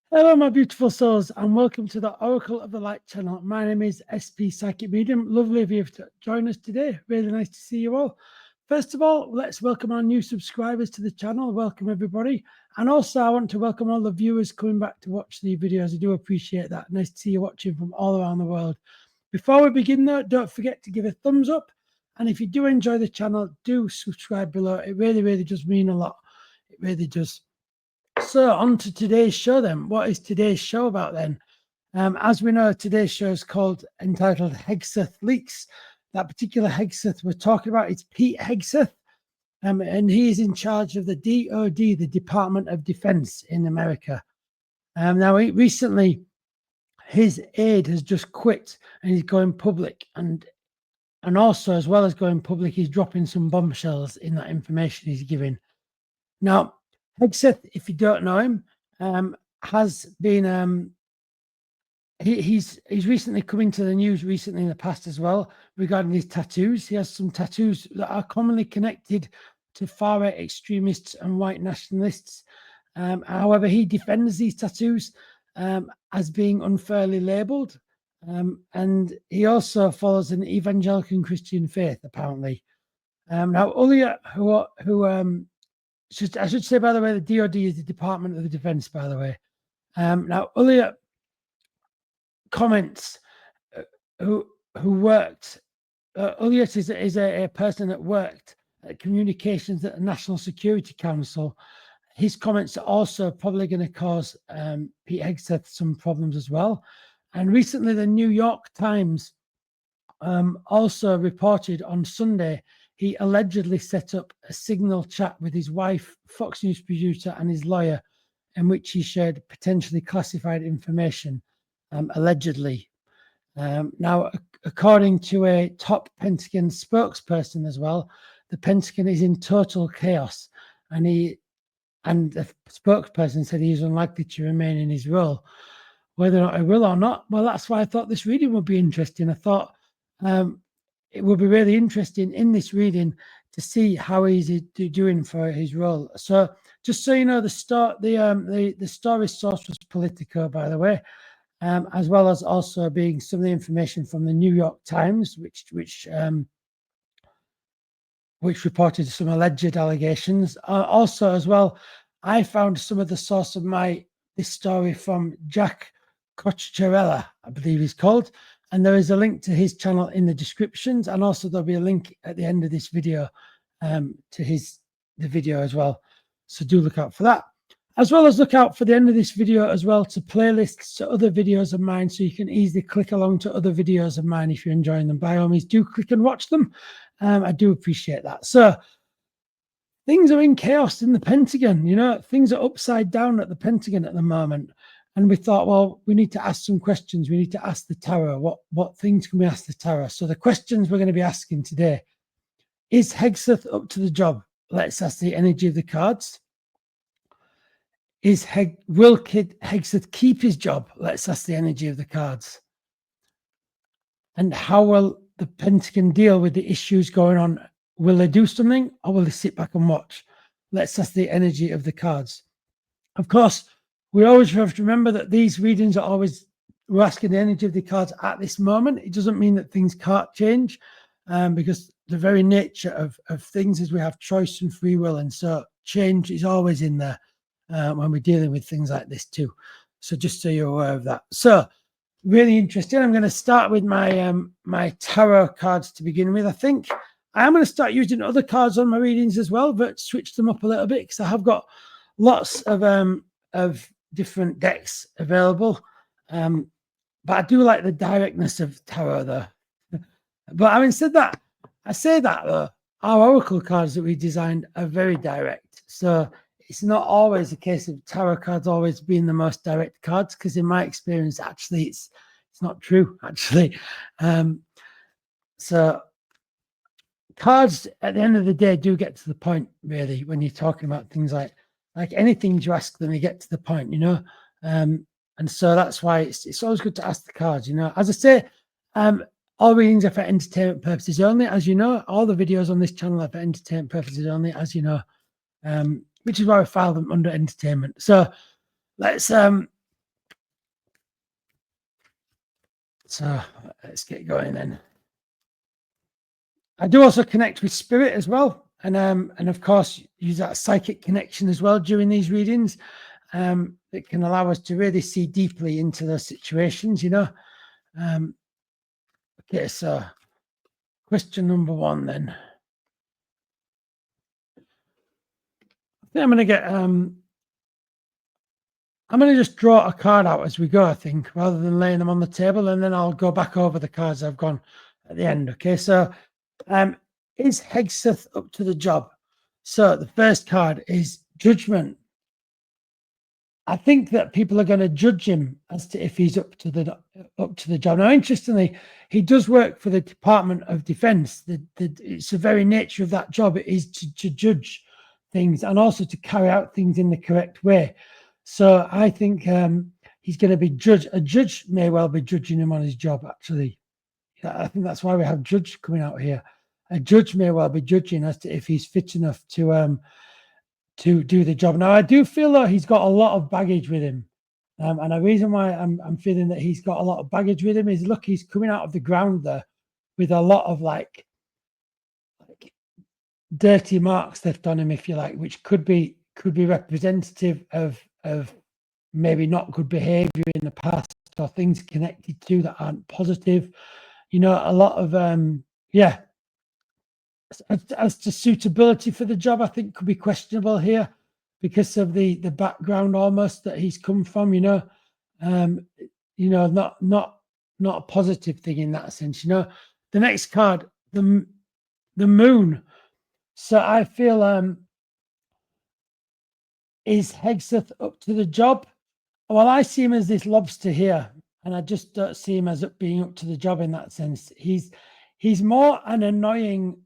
Hello, my beautiful souls, and welcome to the Oracle of the Light channel. My name is SP Psychic Medium. Lovely of you to join us today. Really nice to see you all. First of all, let's welcome our new subscribers to the channel. Welcome, everybody. And also, I want to welcome all the viewers coming back to watch the videos. I do appreciate that. Nice to see you watching from all around the world. Before we begin, though, don't forget to give a thumbs up. And if you do enjoy the channel, do subscribe below. It really, really does mean a lot. It really does. So on to today's show then. What is today's show about then? As we know, today's show is entitled Hegseth Leaks. That particular Hegseth we're talking about is Pete Hegseth, and he is in charge of the DOD, the Department of Defense in America. Now, recently, his aide has just quit and he's going public, and also, as well as going public, he's dropping some bombshells in that information he's giving. Now, Hegseth, if you don't know him, has been he's recently come into the news recently in the past as well regarding his tattoos. He has some tattoos that are commonly connected to far-right extremists and white nationalists. However, he defends these tattoos as being unfairly labelled, and he also follows an evangelical Christian faith, apparently. Now, Ulya, I should say, by the way, the DOD is the Department of the Defense, by the way. Now, Ulya comments who worked, Ulya is a person that worked at communications at the National Security Council. His comments are also probably going to cause Pete Hegseth some problems as well. And recently, the New York Times also reported on Sunday he allegedly set up a Signal chat with his wife, Fox News producer, and his lawyer, in which he shared potentially classified information, allegedly. Now, according to a top Pentagon spokesperson as well, the Pentagon is in total chaos, and the spokesperson said he is unlikely to remain in his role. Whether or not he will or not, well, that's why I thought this reading would be interesting. I thought it will be really interesting in this reading to see how he's doing for his role. So, just so you know, the story source was Politico, by the way, as well as also being some of the information from the New York Times, which reported some alleged allegations. Also, as well, I found some of the source of this story from Jack Cocchiarella, I believe he's called. And there is a link to his channel in the descriptions, and also there'll be a link at the end of this video to the video as well. So do look out for that, as well as look out for the end of this video as well to playlists to other videos of mine, so you can easily click along to other videos of mine if you're enjoying them. By all means, do click and watch them. I do appreciate that. So things are in chaos in the Pentagon. You know, things are upside down at the Pentagon at the moment. And we thought, well, we need to ask some questions. We need to ask the tarot. What things can we ask the tarot? So the questions we're going to be asking today: is Hegseth up to the job? Let's ask the energy of the cards. Will Hegseth keep his job? Let's ask the energy of the cards. And how will the Pentagon deal with the issues going on? Will they do something, or will they sit back and watch? Let's ask the energy of the cards. Of course, we always have to remember that these readings are we're asking the energy of the cards at this moment. It doesn't mean that things can't change, because the very nature of things is we have choice and free will. And so change is always in there when we're dealing with things like this too. So just so you're aware of that. So really interesting. I'm going to start with my tarot cards to begin with. I think I am going to start using other cards on my readings as well, but switch them up a little bit, because I have got lots of different decks available, but I do like the directness of tarot though. But having said that, I say that though, our oracle cards that we designed are very direct, so it's not always a case of tarot cards always being the most direct cards, because in my experience, actually, it's not true, actually. So cards at the end of the day do get to the point, really, when you're talking about things like anything you ask them, you get to the point, you know. And so that's why it's always good to ask the cards, you know. As I say, all readings are for entertainment purposes only, as you know. All the videos on this channel are for entertainment purposes only, as you know, which is why I file them under entertainment. So let's So let's get going then. I do also connect with spirit as well, and of course use that psychic connection as well during these readings. It can allow us to really see deeply into those situations, you know. Okay, so question number 1 then. I think I'm going to get I'm going to just draw a card out as we go, I think, rather than laying them on the table, and then I'll go back over the cards I've gone at the end. Okay, so is Hegseth up to the job? So the first card is Judgment. I think that people are going to judge him as to if he's up to the job. Now, interestingly, he does work for the Department of Defense. It's the very nature of that job. It is to judge things and also to carry out things in the correct way. So I think he's going to be judged. A judge may well be judging him on his job, actually. I think that's why we have judge coming out here. A judge may well be judging as to if he's fit enough to do the job. Now, I do feel that he's got a lot of baggage with him. And the reason why I'm feeling that he's got a lot of baggage with him is, look, he's coming out of the ground there with a lot of like dirty marks left on him, if you like, which could be representative of maybe not good behavior in the past or things connected to that aren't positive. You know, a lot of as to suitability for the job, I think could be questionable here because of the background almost that he's come from, you know, not a positive thing in that sense, you know. The next card, the Moon. So I feel is Hegseth up to the job? Well, I see him as this lobster here, and I just don't see him as being up to the job in that sense. He's more an annoying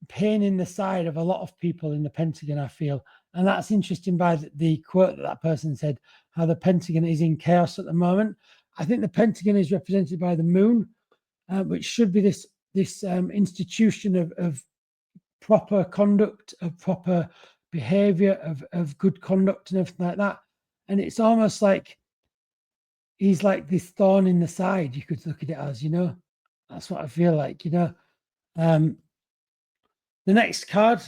pain in the side of a lot of people in the Pentagon, I feel. And that's interesting by the quote that person said, how the Pentagon is in chaos at the moment. I think the Pentagon is represented by the Moon, which should be this institution of proper conduct, of proper behavior, of good conduct and everything like that. And it's almost like he's like this thorn in the side, you could look at it as, you know. That's what I feel like, you know. The next card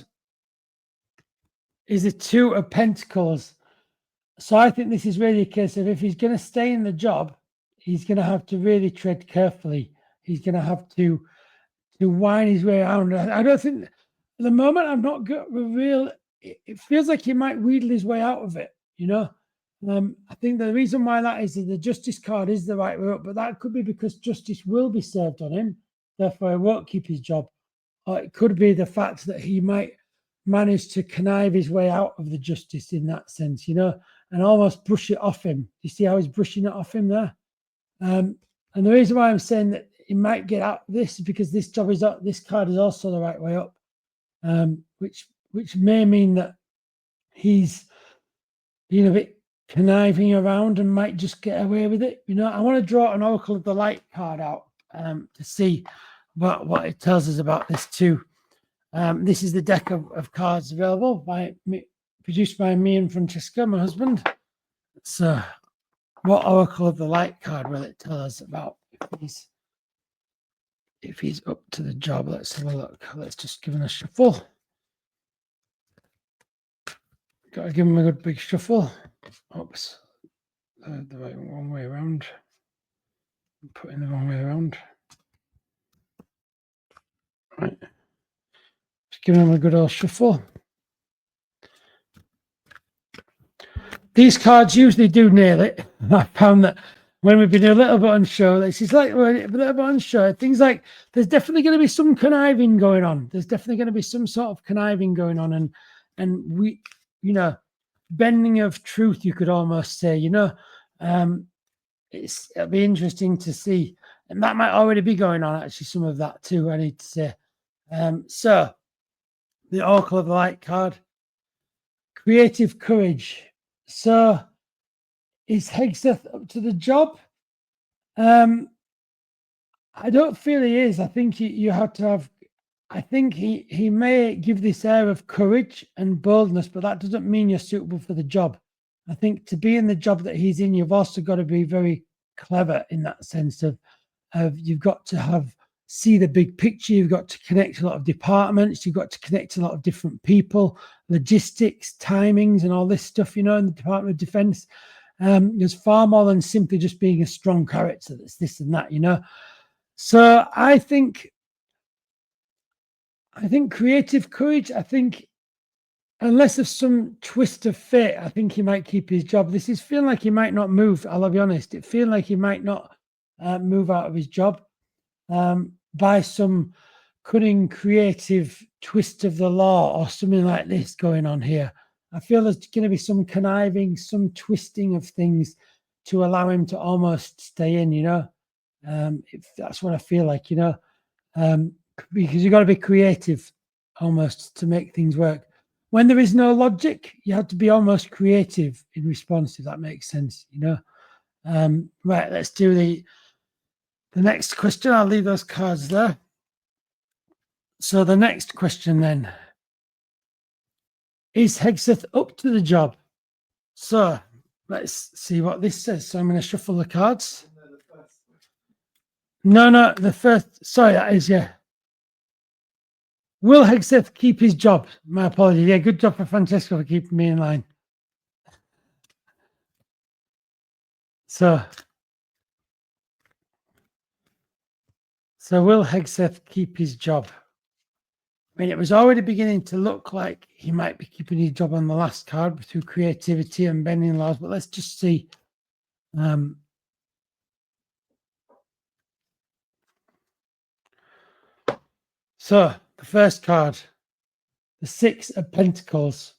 is the Two of Pentacles. So I think this is really a case of if he's going to stay in the job, he's going to have to really tread carefully. He's going to have to wind his way around. I don't think, at the moment, I've not got a real, it feels like he might wheedle his way out of it, you know. I think the reason why that is the Justice card is the right way up, but that could be because justice will be served on him, therefore he won't keep his job. Or it could be the fact that he might manage to connive his way out of the justice in that sense, you know, and almost brush it off him. You see how he's brushing it off him there? And the reason why I'm saying that he might get out of this is because this card is also the right way up, which may mean that he's being a bit conniving around and might just get away with it. You know, I want to draw an Oracle of the Light card out to see what it tells us about this too. This is the deck of cards available produced by me and Francesca, my husband. So what Oracle of the Light card will it tell us about if he's up to the job? Let's have a look. Let's just give him a shuffle. Got to give him a good big shuffle. Oops. The wrong way around. I'm putting the wrong way around. Right. Just giving him a good old shuffle. These cards usually do nail it. I found that when we've been a little bit unsure, it's like we're a little bit unsure. Things like there's definitely going to be some conniving going on. There's definitely going to be some sort of conniving going on, and we, you know, bending of truth, you could almost say, you know. It'll be interesting to see, and that might already be going on. Actually, some of that too, I need to say. So the Oracle of the Light card, creative courage. So is Hegseth up to the job? I don't feel he is. I think you have to have, I think he may give this air of courage and boldness, but that doesn't mean you're suitable for the job. I think to be in the job that he's in, you've also got to be very clever in that sense of you've got to see the big picture. You've got to connect a lot of departments. You've got to connect a lot of different people, logistics, timings, and all this stuff, in the Department of Defense. There's far more than simply just being a strong character that's this and that, So I think creative courage, unless there's some twist of fate, I think he might keep his job. This is feeling like he might not move. I'll be honest. It feels like he might not move out of his job by some cunning, creative twist of the law or something like this going on here. I feel there's going to be some conniving, some twisting of things to allow him to almost stay in, that's what I feel like, because you've got to be creative almost to make things work. When there is no logic, you have to be almost creative in response, if that makes sense, Right, let's do the next question. I'll leave those cards there. So the next question then, is Hegseth up to the job? So let's see what this says. So I'm going to shuffle the cards. No, the first, sorry, that is, yeah. Will Hegseth keep his job? My apologies. Yeah, good job for Francesco for keeping me in line. So will Hegseth keep his job? I mean, it was already beginning to look like he might be keeping his job on the last card through creativity and bending laws, but let's just see. So the first card, the 6 of Pentacles.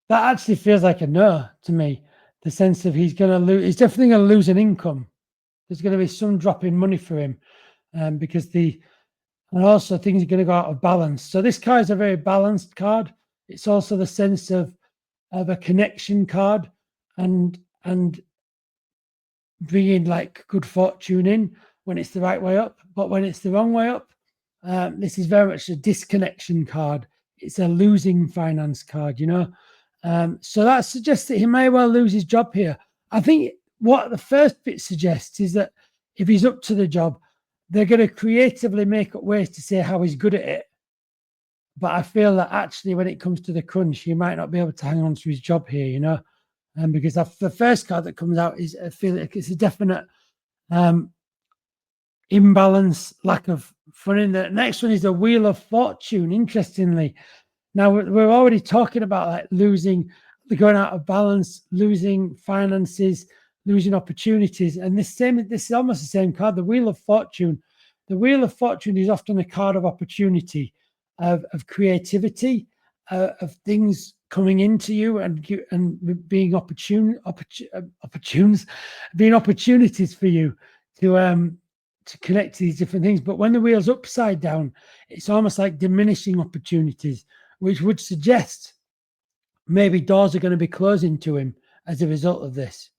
That actually feels like a no to me. The sense of he's going to lose, he's definitely going to lose an income. There's going to be some drop in money for him because and also things are going to go out of balance. So this card is a very balanced card. It's also the sense of a connection card and bringing like good fortune in when it's the right way up. But when it's the wrong way up, this is very much a disconnection card. It's a losing finance card, So that suggests that he may well lose his job here. I think what the first bit suggests is that if he's up to the job, they're going to creatively make up ways to say how he's good at it. But I feel that actually when it comes to the crunch, he might not be able to hang on to his job here, And because the first card that comes out is, I feel like it's a definite imbalance, lack of fun in the next one is the Wheel of Fortune. Interestingly, now we're already talking about like losing, going out of balance, losing finances, losing opportunities, and this is almost the same card, the Wheel of Fortune. The Wheel of Fortune is often a card of opportunity, of creativity, of things coming into you and being being opportunities for you to connect to these different things. But when the wheel's upside down, it's almost like diminishing opportunities, which would suggest maybe doors are going to be closing to him as a result of this,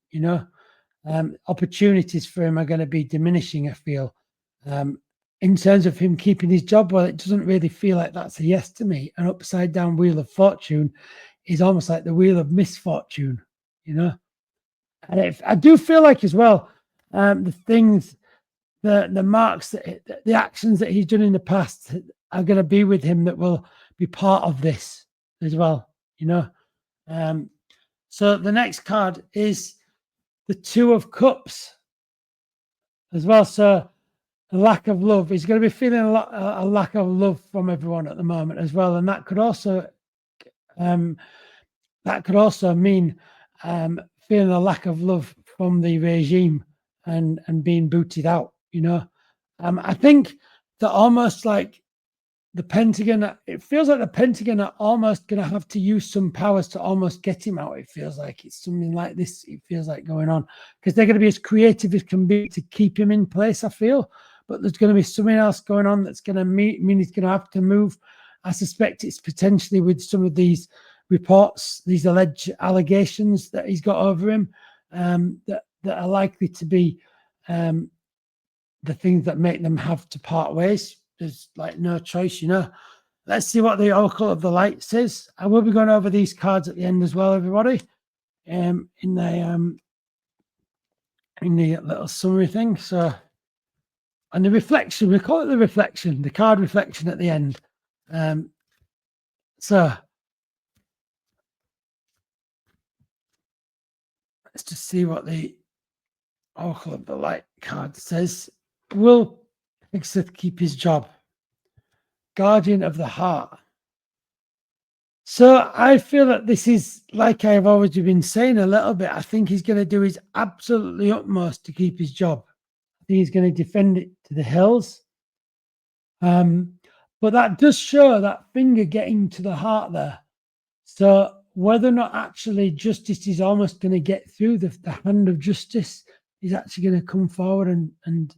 opportunities for him are going to be diminishing, I feel. In terms of him keeping his job, well, it doesn't really feel like that's a yes to me. An upside down Wheel of Fortune is almost like the Wheel of Misfortune, And I do feel like as well, the things, the marks, the actions that he's done in the past are going to be with him that will be part of this as well, So the next card is the 2 of Cups as well. So a lack of love. He's going to be feeling a lack of love from everyone at the moment as well, and that could also mean feeling a lack of love from the regime and being booted out. I think that almost like the Pentagon, it feels like the Pentagon are almost going to have to use some powers to almost get him out. It feels like it's something like this. It feels like going on because they're going to be as creative as can be to keep him in place, I feel. But there's going to be something else going on that's going to mean he's going to have to move. I suspect it's potentially with some of these reports, these alleged allegations that he's got over him, that are likely to be the things that make them have to part ways. There's like no choice, Let's see what the Oracle of the Light says. I will be going over these cards at the end as well, everybody, in the little summary thing. So And the reflection, we call it the reflection, the card reflection at the end. So let's just see what the Oracle of the Light card says. Will Hegseth keep his job? Guardian of the Heart. So I feel that this is, like I've already been saying a little bit, I think he's going to do his absolutely utmost to keep his job. I think he's going to defend it to the hills. But that does show that finger getting to the heart there. So whether or not actually justice is almost going to get through, the hand of justice is actually going to come forward and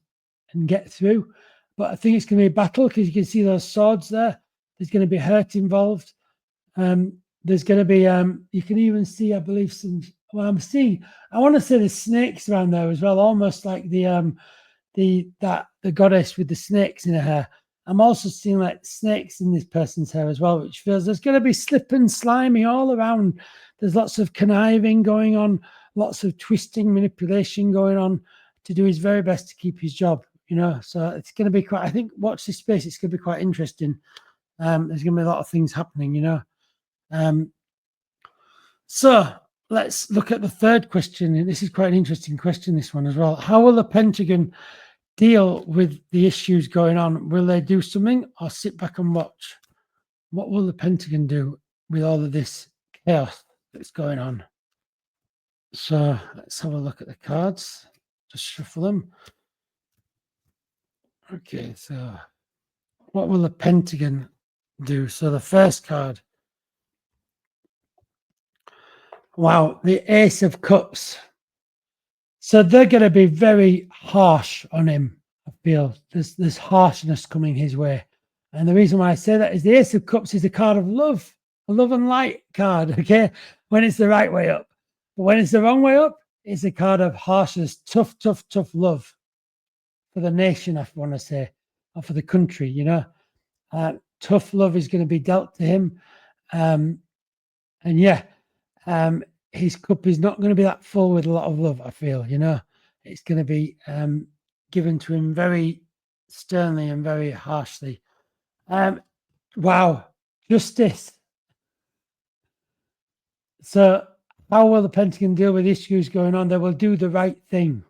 get through. But I think it's going to be a battle, because you can see those swords there. There's going to be hurt involved. There's going to be, you can even see, I believe, some, well, I'm seeing, I want to say there's snakes around there as well, almost like the goddess with the snakes in her hair. I'm also seeing like snakes in this person's hair as well, which feels there's going to be slip and slimy all around. There's lots of conniving going on, lots of twisting, manipulation going on to do his very best to keep his job, you know. So it's going to be quite, I think, watch this space. It's going to be quite interesting. There's going to be a lot of things happening, you know. So let's look at the third question. And this is quite an interesting question, this one as well. How will the Pentagon deal with the issues going on? Will they do something or sit back and watch? What will the Pentagon do with all of this chaos that's going on? So let's have a look at the cards. Just shuffle them. Okay, so what will the Pentagon do? So the first card. Wow, the Ace of Cups. So they're going to be very harsh on him. I feel there's harshness coming his way. And the reason why I say that is the Ace of Cups is a card of love, a love and light card, okay? When it's the right way up. But when it's the wrong way up, it's a card of harshness, tough love for the nation, I want to say, or for the country, you know. Tough love is going to be dealt to him. And yeah, his cup is not going to be that full with a lot of love, I feel, you know. It's going to be given to him very sternly and very harshly. Wow, justice. So how will the Pentagon deal with issues going on? They will do the right thing.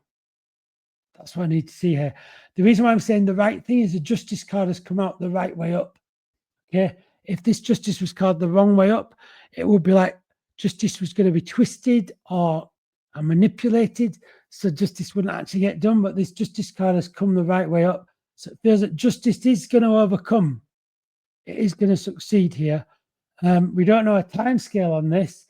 That's what I need to see here. The reason why I'm saying the right thing is the justice card has come out the right way up. Okay, if this justice was called the wrong way up, it would be like justice was going to be twisted or manipulated, so justice wouldn't actually get done. But this justice card has come the right way up, so it feels that justice is going to overcome. It is going to succeed here. We don't know a time scale on this,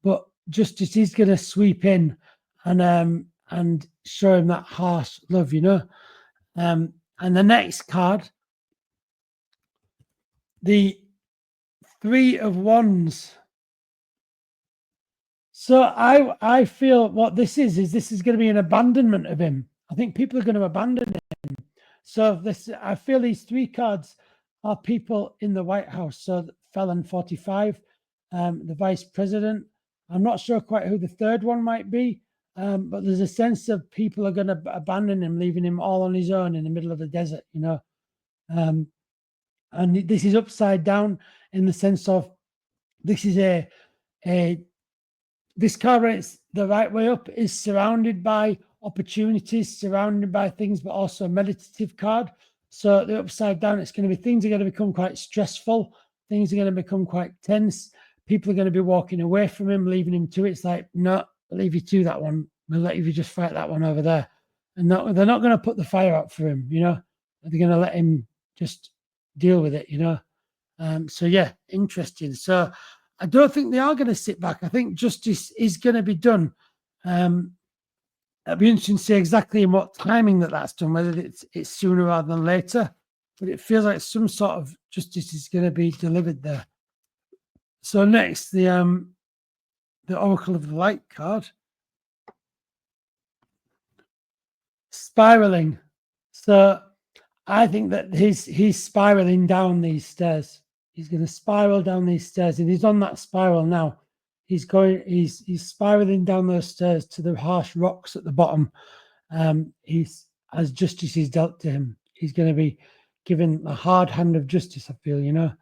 but justice is going to sweep in and show him that harsh love, you know. And the next card, the Three of Wands. So I feel what this is this is going to be an abandonment of him. I think people are going to abandon him. So this, I feel these three cards are people in the White House. So Felon 45, the Vice President. I'm not sure quite who the third one might be, but there's a sense of people are going to abandon him, leaving him all on his own in the middle of the desert, you know. And this is upside down in the sense of this is this card, when it's the right way up, is surrounded by opportunities, surrounded by things, but also a meditative card. So the upside down, it's going to be things are going to become quite stressful. Things are going to become quite tense. People are going to be walking away from him, leaving him to it. It's like, no, I'll leave you to that one. We'll let you just fight that one over there. And they're not going to put the fire out for him, you know. They're going to let him just deal with it, you know. So yeah, interesting. So I don't think they are going to sit back. I think justice is going to be done. It'll be interesting to see exactly in what timing that's done, whether it's sooner rather than later. But it feels like some sort of justice is going to be delivered there. So next, the Oracle of the Light card. Spiraling. So I think that he's spiraling down these stairs. He's going to spiral down these stairs, and he's on that spiral now. He's spiraling down those stairs to the harsh rocks at the bottom. He's as justice is dealt to him. He's going to be given a hard hand of justice, I feel, you know.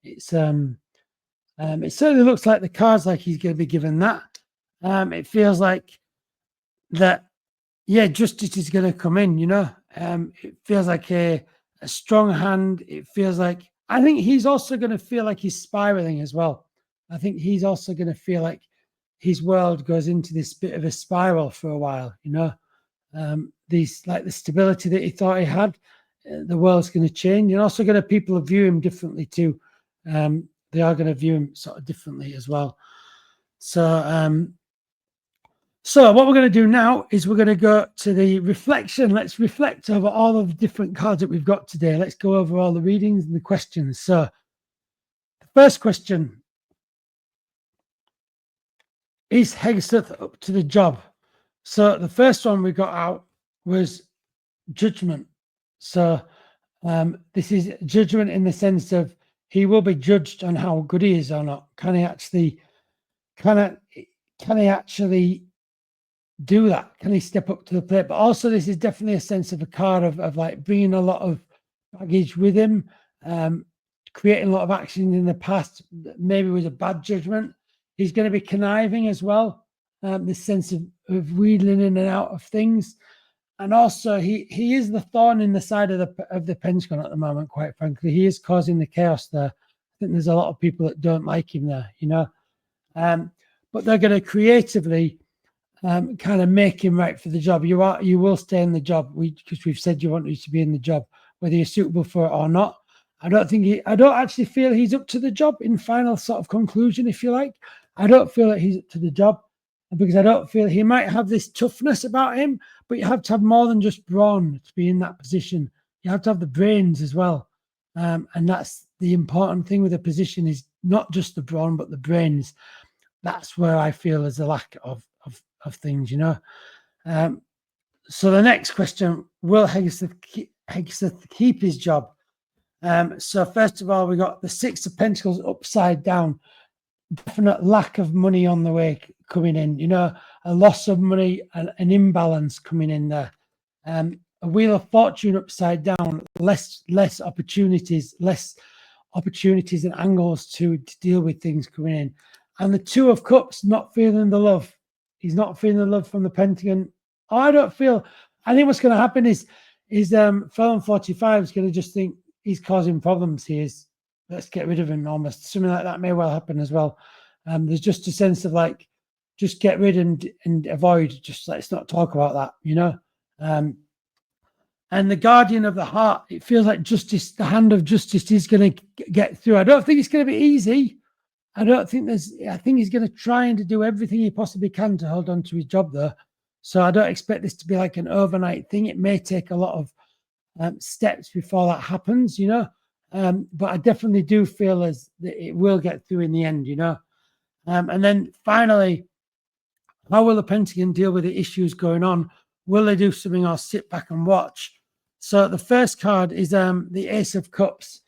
It's it certainly looks like the cards like he's going to be given that. It feels like that, yeah, justice is going to come in, you know. It feels like a strong hand. It feels like, I think he's also going to feel like he's spiraling as well. I think he's also going to feel like his world goes into this bit of a spiral for a while, you know. These, like the stability that he thought he had, the world's going to change, and also going to people view him differently too. They are going to view him sort of differently as well. So so what we're going to do now is we're going to go to the reflection. Let's reflect over all of the different cards that we've got today. Let's go over all the readings and the questions. So the first question: is Hegseth up to the job? So the first one we got out was judgment. So this is judgment in the sense of he will be judged on how good he is or not. Can he actually do that? Can he step up to the plate? But also this is definitely a sense of a card of like bringing a lot of baggage with him, creating a lot of action in the past, maybe was a bad judgment. He's going to be conniving as well, this sense of wheedling in and out of things. And also he is the thorn in the side of the Pentagon at the moment, quite frankly. He is causing the chaos there. I think there's a lot of people that don't like him there, you know. But they're going to creatively kind of make him right for the job. You will stay in the job because we've said you want you to be in the job, whether you're suitable for it or not. I don't actually feel he's up to the job in final sort of conclusion, if you like. I don't feel that he's up to the job because I don't feel he might have this toughness about him, but you have to have more than just brawn to be in that position. You have to have the brains as well. And that's the important thing with a position, is not just the brawn, but the brains. That's where I feel there's a lack of things, you know. So the next question: will Hegseth keep his job? So first of all, we got the Six of Pentacles upside down. Definite lack of money on the way coming in, you know, a loss of money, an imbalance coming in there. A Wheel of Fortune upside down, less opportunities, and angles to deal with things coming in. And the Two of Cups, not feeling the love. He's not feeling the love from the Pentagon. I think what's going to happen is Felon 45 is going to just think he's causing problems. He is. Let's get rid of him almost. Something like that may well happen as well. There's just a sense of like, just get rid and avoid. Just let's not talk about that, you know. And the Guardian of the Heart, it feels like justice, the hand of justice is going to get through. I don't think it's going to be easy. I think he's going to try and to do everything he possibly can to hold on to his job though. So I don't expect this to be like an overnight thing. It may take a lot of steps before that happens, you know. But I definitely do feel as that it will get through in the end, you know. And then finally, how will the Pentagon deal with the issues going on? Will they do something or sit back and watch? So the first card is the Ace of Cups.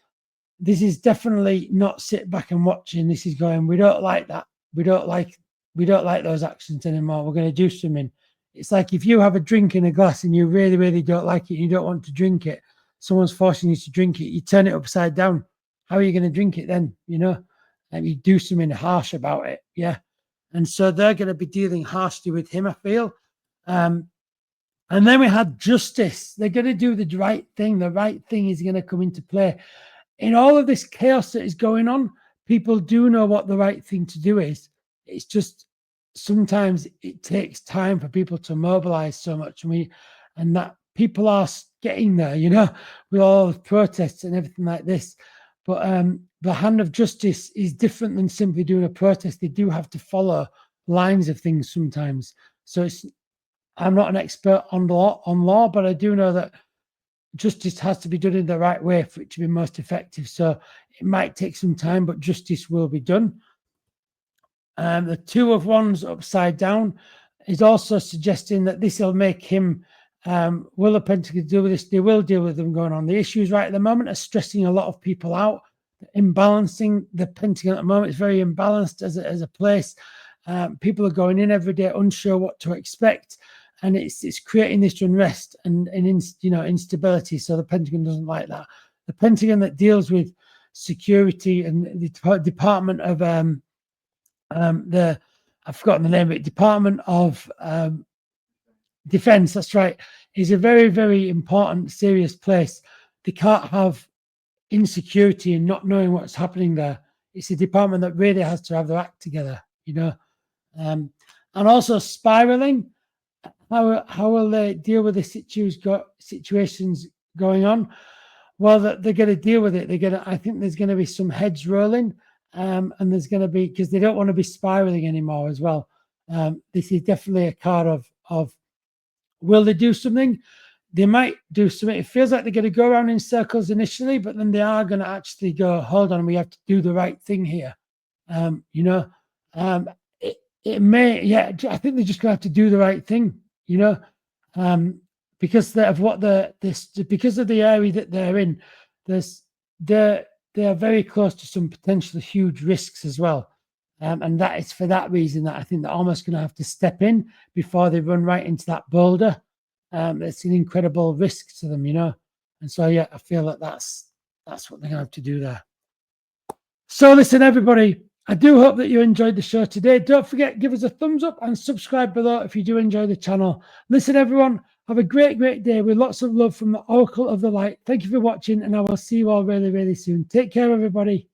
This is definitely not sit back and watching. This is going, we don't like that. We don't like those actions anymore. We're going to do something. It's like if you have a drink in a glass and you really, really don't like it, and you don't want to drink it, someone's forcing you to drink it, you turn it upside down. How are you going to drink it then? You know, and you do something harsh about it. Yeah. And so they're going to be dealing harshly with him, I feel. And then we had justice. They're going to do the right thing. The right thing is going to come into play. In all of this chaos that is going on, people do know what the right thing to do is. It's just sometimes it takes time for people to mobilize so much. And that people are getting there, you know, with all the protests and everything like this. But the hand of justice is different than simply doing a protest. They do have to follow lines of things sometimes. So I'm not an expert on law, but I do know that justice has to be done in the right way for it to be most effective. So it might take some time, but justice will be done. The Two of Wands upside down is also suggesting that this will make him, will the Pentagon deal with this? They will deal with them going on. The issues right at the moment are stressing a lot of people out. Imbalancing the Pentagon at the moment is very imbalanced as a place. People are going in every day unsure what to expect. and it's creating this unrest and instability. So the Pentagon doesn't like that. The Pentagon that deals with security and the Department of I've forgotten the name of it, Department of Defense, that's right, is a very, very important, serious place. They can't have insecurity and not knowing what's happening there. It's a department that really has to have their act together, and also spiraling. How will they deal with the situations going on? Well, they're going to deal with it. I think there's going to be some heads rolling, and there's going to be, because they don't want to be spiraling anymore as well. This is definitely a card of will they do something? They might do something. It feels like they're going to go around in circles initially, but then they are going to actually go, hold on, we have to do the right thing here. It may, yeah, I think they're just going to have to do the right thing, because because of the area that they're in, they are very close to some potential huge risks as well. And that is for that reason that I think they're almost going to have to step in before they run right into that boulder. It's an incredible risk to them, and so yeah, I feel that that's what they're gonna have to do there. So listen, everybody, I do hope that you enjoyed the show today. Don't forget, give us a thumbs up and subscribe below if you do enjoy the channel. Listen, everyone, have a great day with lots of love from the Oracle of the Light. Thank you for watching, and I will see you all really, really soon. Take care, everybody.